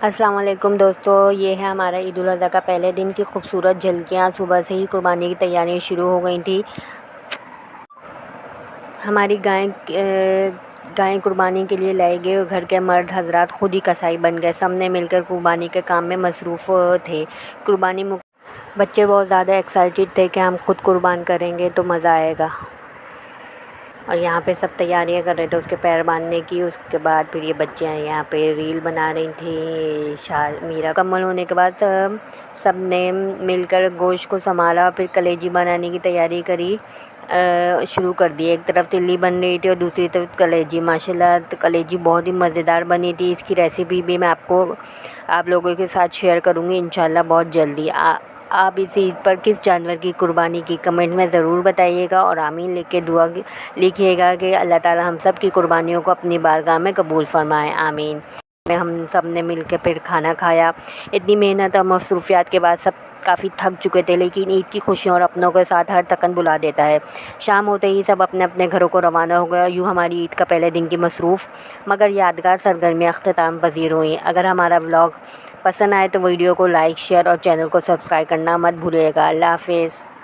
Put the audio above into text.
السلام علیکم دوستو، یہ ہے ہمارا عید الاضحیٰ کا پہلے دن کی خوبصورت جھلکیاں۔ صبح سے ہی قربانی کی تیاریاں شروع ہو گئی تھیں۔ ہماری گائیں قربانی کے لیے لائے گئے، گھر کے مرد حضرات خود ہی کسائی بن گئے۔ سب نے مل کر قربانی کے کام میں مصروف تھے۔ بچے بہت زیادہ ایکسائٹیڈ تھے کہ ہم خود قربان کریں گے تو مزہ آئے گا، اور یہاں پہ سب تیاریاں کر رہے تھے اس کے پیر باندھنے کی۔ اس کے بعد پھر یہ بچیاں یہاں پہ ریل بنا رہی تھیں۔ میرا مکمل ہونے کے بعد سب نے مل کر گوشت کو سنبھالا، پھر کلیجی بنانے کی تیاری شروع کر دی۔ ایک طرف تلی بن رہی تھی اور دوسری طرف کلیجی۔ ماشاءاللہ کلیجی بہت ہی مزیدار بنی تھی۔ اس کی ریسیپی بھی میں آپ لوگوں کے ساتھ شیئر کروں گی انشاءاللہ بہت جلدی۔ آپ اس عید پر کس جانور کی قربانی کی کمنٹ میں ضرور بتائیے گا، اور آمین لکھ کے دعا لکھیے گا کہ اللہ تعالی ہم سب کی قربانیوں کو اپنی بارگاہ میں قبول فرمائے، آمین۔ ہم سب نے مل کے پھر کھانا کھایا۔ اتنی محنت اور مصروفیات کے بعد سب کافی تھک چکے تھے، لیکن عید کی خوشیوں اور اپنوں کے ساتھ ہر تکن بلا دیتا ہے۔ شام ہوتے ہی سب اپنے اپنے گھروں کو روانہ ہو گیا۔ یوں ہماری عید کا پہلے دن کی مصروف مگر یادگار سرگرمیاں اختتام پذیر ہوئیں۔ اگر ہمارا ولاگ پسند آئے تو ویڈیو کو لائک، شیئر اور چینل کو سبسکرائب کرنا مت بھولیے گا۔ اللہ حافظ۔